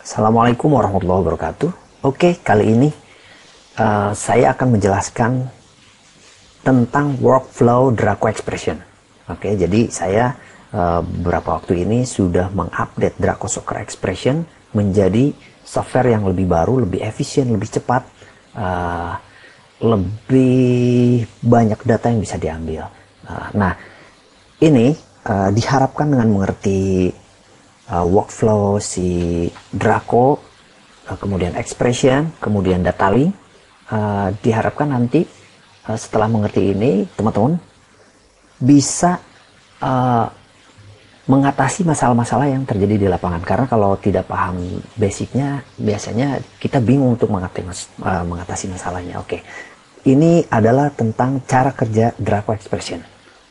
Assalamualaikum warahmatullahi wabarakatuh. Oke, kali ini saya akan menjelaskan tentang workflow Draco Expression. Oke, jadi saya beberapa waktu ini sudah mengupdate Draco Soccer Expression menjadi software yang lebih baru, lebih efisien, lebih cepat, lebih banyak data yang bisa diambil. Nah, ini diharapkan dengan mengerti workflow si Draco, kemudian expression, kemudian data link, diharapkan nanti setelah mengerti ini teman-teman bisa mengatasi masalah-masalah yang terjadi di lapangan. Karena kalau tidak paham basicnya, biasanya kita bingung untuk mengatasi masalahnya. Oke, ini adalah tentang cara kerja Draco Expression.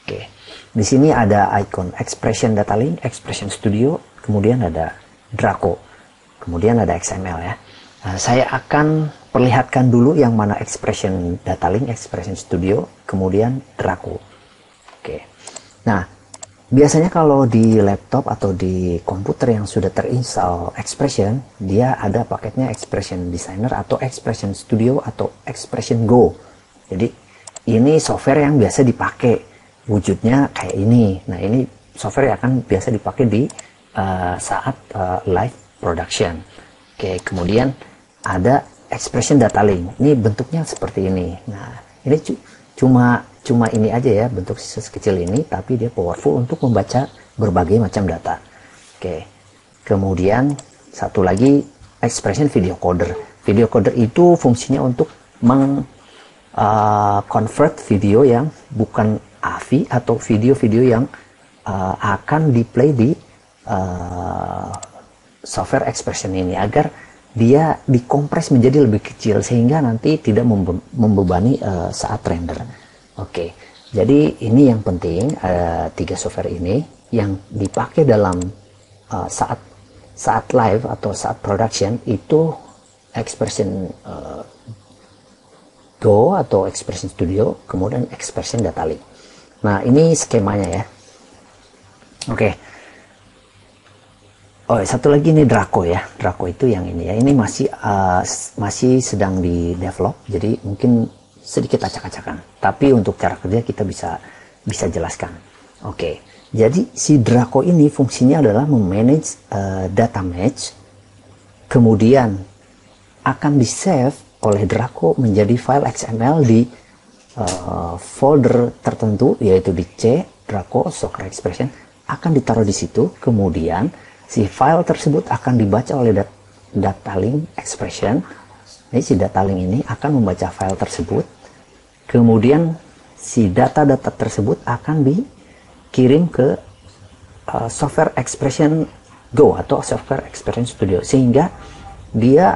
Oke, di sini ada icon Expression Data Link, Expression Studio, kemudian ada Draco, kemudian ada XML ya. Saya akan perlihatkan dulu yang mana Expression Data Link, Expression Studio, kemudian Draco. Oke. Nah, biasanya kalau di laptop atau di komputer yang sudah terinstall Expression, dia ada paketnya Expression Designer atau Expression Studio atau Expression Go. Jadi ini software yang biasa dipakai, wujudnya kayak ini. Nah, ini software yang akan biasa dipakai di saat live production. Oke, kemudian ada Expression Data Link. Ini bentuknya seperti ini. Nah, ini cuma ini aja ya, bentuk sekecil ini, tapi dia powerful untuk membaca berbagai macam data. Oke, kemudian satu lagi Expression Video Coder. Video Coder itu fungsinya untuk convert video yang bukan AVI atau video-video yang akan di-play di software expression ini agar dia dikompres menjadi lebih kecil sehingga nanti tidak membebani saat render. Oke, jadi ini yang penting, tiga software ini yang dipakai dalam saat live atau saat production itu Expression Go atau Expression Studio, kemudian Expression Data Link. Nah, ini skemanya ya. Oke. Oh, satu lagi ini Draco ya. Draco itu yang ini ya. Ini masih sedang di develop, jadi mungkin sedikit acak-acakan. Tapi untuk cara kerja kita bisa jelaskan. Oke. Jadi si Draco ini fungsinya adalah memanage data match, kemudian akan di-save oleh Draco menjadi file XML di folder tertentu, yaitu di C, Draco Soccer Expression, akan ditaruh di situ. Kemudian si file tersebut akan dibaca oleh data link expression. Ini si data link ini akan membaca file tersebut. Kemudian si data-data tersebut akan dikirim ke software expression Go atau software expression studio, sehingga dia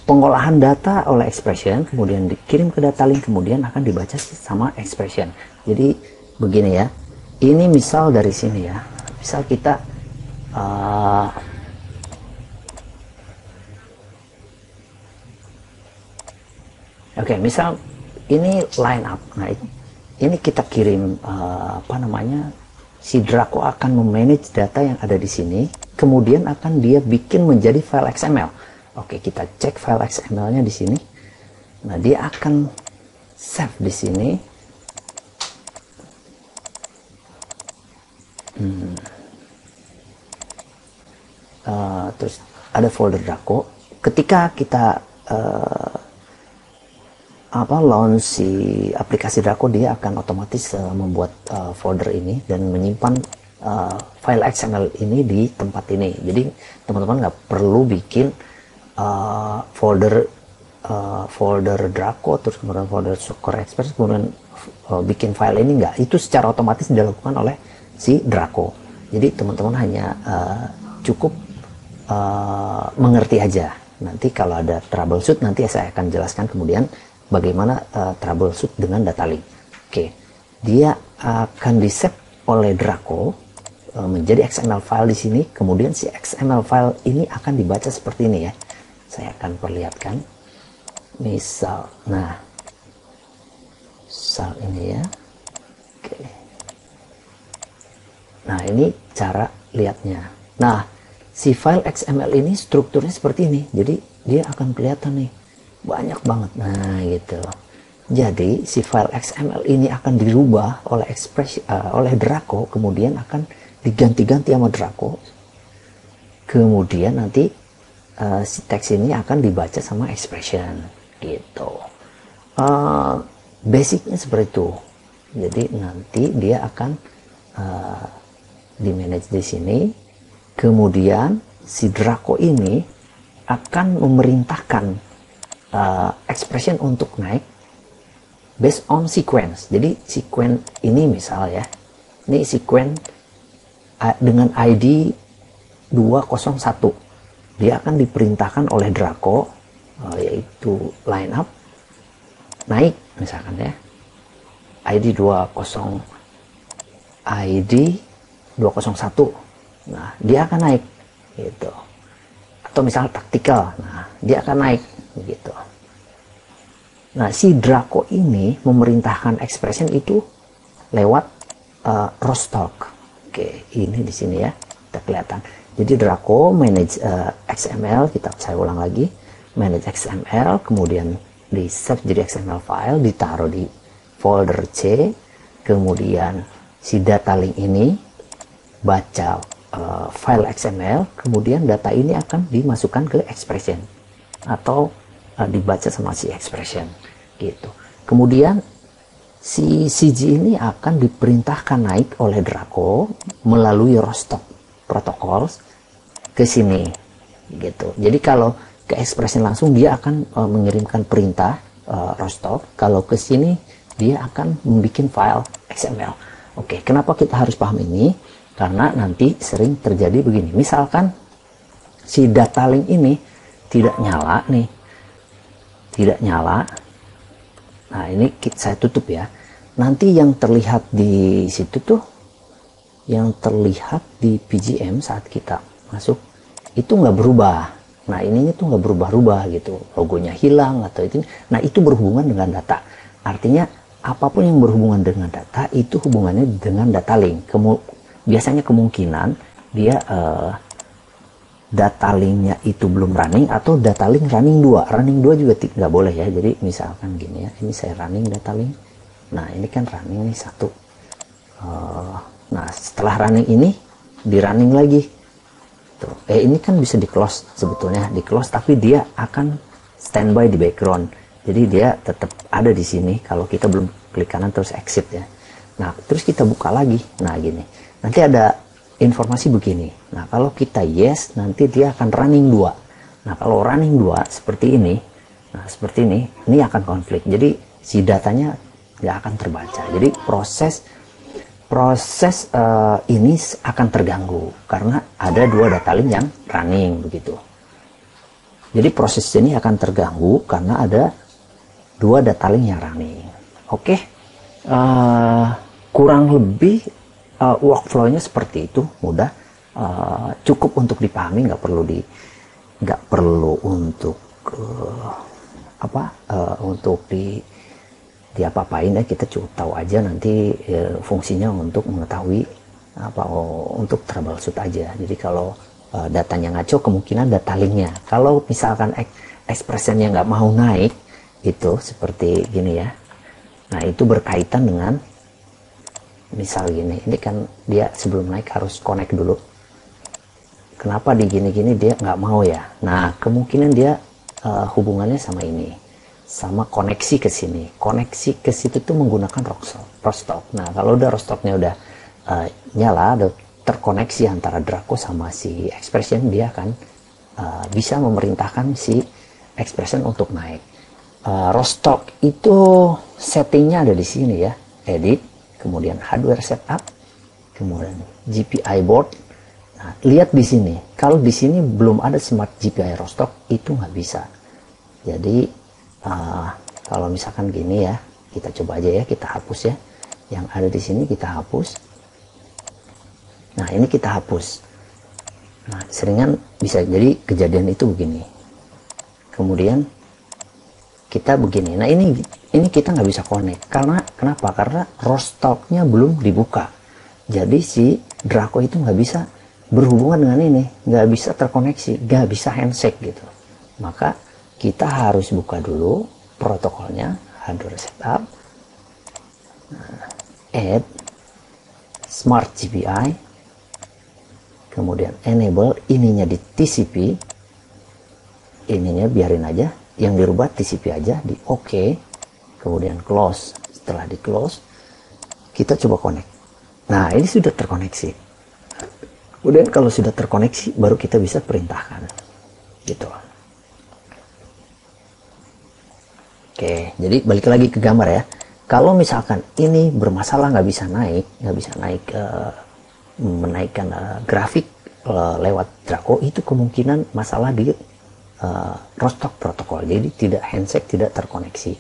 pengolahan data oleh expression kemudian dikirim ke data link, kemudian akan dibaca sama expression. Jadi begini ya, ini misal dari sini ya, misal kita oke, misal ini line up. Nah, ini kita kirim si Draco akan memanage data yang ada di sini, kemudian akan dia bikin menjadi file XML. Oke, kita cek file XML-nya di sini. Nah, dia akan save di sini. Terus ada folder Draco. Ketika kita launch si aplikasi Draco, dia akan otomatis membuat folder ini dan menyimpan file XML ini di tempat ini. Jadi teman-teman nggak perlu bikin folder Draco, terus kemudian folder Soccer Express, kemudian bikin file ini, nggak. Itu secara otomatis dilakukan oleh si Draco. Jadi teman-teman hanya cukup mengerti aja. Nanti kalau ada troubleshoot, nanti saya akan jelaskan kemudian bagaimana troubleshoot dengan data link. Oke, dia akan di-save oleh Draco menjadi XML file di sini. Kemudian si XML file ini akan dibaca seperti ini ya. Saya akan perlihatkan. Misal ini ya. Oke. Nah, ini cara lihatnya. Nah, si file XML ini strukturnya seperti ini. Jadi dia akan kelihatan nih, banyak banget. Nah gitu. Jadi si file XML ini akan dirubah oleh oleh Draco, kemudian akan diganti-ganti sama Draco. Kemudian nanti si teks ini akan dibaca sama expression gitu. Basicnya seperti itu. Jadi nanti dia akan di manage di sini. Kemudian si Draco ini akan memerintahkan expression untuk naik based on sequence. Jadi sequence ini misal ya, ini sequence dengan ID 201, dia akan diperintahkan oleh Draco, yaitu line up naik misalkan ya, ID 201. Nah dia akan naik gitu. Atau misal taktikal, nah dia akan naik begitu. Nah, si Draco ini memerintahkan expression itu lewat Rostock. Oke, ini di sini ya, kita kelihatan. Jadi Draco manage XML, saya ulang lagi, manage XML, kemudian di save jadi XML file, ditaruh di folder C, kemudian si data link ini baca file XML, kemudian data ini akan dimasukkan ke expression atau dibaca sama si expression gitu. Kemudian si CG ini akan diperintahkan naik oleh Draco melalui Rostock protocols ke sini gitu. Jadi kalau ke expression langsung dia akan mengirimkan perintah Rostock, kalau ke sini dia akan membuat file XML. Oke, kenapa kita harus paham ini? Karena nanti sering terjadi begini, misalkan si data link ini tidak nyala nih, tidak nyala. Nah ini saya tutup ya. Nanti yang terlihat di situ tuh, yang terlihat di PGM saat kita masuk itu nggak berubah. Nah ininya tuh nggak berubah-ubah gitu, logonya hilang atau itu. Nah itu berhubungan dengan data. Artinya apapun yang berhubungan dengan data itu hubungannya dengan data link. Biasanya kemungkinan dia data linknya itu belum running, atau data link running 2 juga nggak boleh ya. Jadi misalkan gini ya, ini saya running data link, nah ini kan running nih satu, nah setelah running ini di running lagi tuh, ini kan bisa di close, sebetulnya di close, tapi dia akan standby di background, jadi dia tetap ada di sini kalau kita belum klik kanan terus exit ya. Nah terus kita buka lagi, nah gini, nanti ada informasi begini. Nah, kalau kita yes, nanti dia akan running 2. Nah, kalau running 2 seperti ini, nah seperti ini akan konflik. Jadi si datanya tidak akan terbaca. Jadi proses ini akan terganggu karena ada 2 data link yang running begitu. Jadi proses ini akan terganggu karena ada 2 data link yang running. Oke, kurang lebih workflow-nya seperti itu, mudah, cukup untuk dipahami, nggak perlu untuk untuk diapa-apain ya. Kita cukup tahu aja nanti fungsinya untuk mengetahui untuk troubleshoot aja. Jadi kalau datanya ngaco, kemungkinan data linknya. Kalau misalkan expression-nya nggak mau naik, itu seperti gini ya. Nah itu berkaitan dengan misal gini, ini kan dia sebelum naik harus connect dulu. Kenapa di gini-gini dia nggak mau ya? Nah kemungkinan dia hubungannya sama ini, sama koneksi ke sini. Koneksi ke situ tuh menggunakan Rostock. Nah kalau udah Rostocknya udah nyala, udah terkoneksi antara Draco sama si expression, dia akan bisa memerintahkan si expression untuk naik. Rostock itu settingnya ada di sini ya, edit, kemudian hardware setup, kemudian GPI board. Nah, lihat di sini, kalau di sini belum ada smart GPI Rostock itu nggak bisa. Jadi kalau misalkan gini ya, kita coba aja ya, kita hapus ya, yang ada di sini kita hapus. Nah ini kita hapus. Nah seringan bisa jadi kejadian itu begini. Kemudian kita begini. Nah ini kita nggak bisa connect karena kenapa? Karena Rostocknya belum dibuka. Jadi si Draco itu nggak bisa berhubungan dengan ini, nggak bisa terkoneksi, nggak bisa handshake gitu. Maka kita harus buka dulu protokolnya, hardware setup, add smart GPI, kemudian enable, ininya di TCP, ininya biarin aja, yang dirubah TCP aja, di OK, kemudian close. Setelah di close, kita coba connect. Nah, ini sudah terkoneksi. Kemudian kalau sudah terkoneksi, baru kita bisa perintahkan gitu. Oke, jadi balik lagi ke gambar ya. Kalau misalkan ini bermasalah, nggak bisa naik menaikkan grafik lewat Draco, itu kemungkinan masalah di Rostock protokol. Jadi tidak handshake, tidak terkoneksi.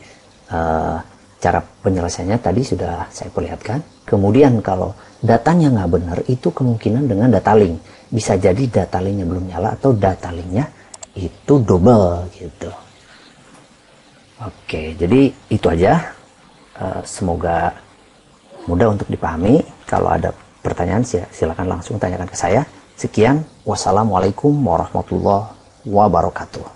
Cara penyelesaiannya tadi sudah saya perlihatkan. Kemudian kalau datanya nggak benar, itu kemungkinan dengan data link. Bisa jadi data linknya belum nyala atau data linknya itu double gitu. Oke, jadi itu aja. Semoga mudah untuk dipahami. Kalau ada pertanyaan silakan langsung tanyakan ke saya. Sekian, wassalamualaikum warahmatullahi wabarakatuh.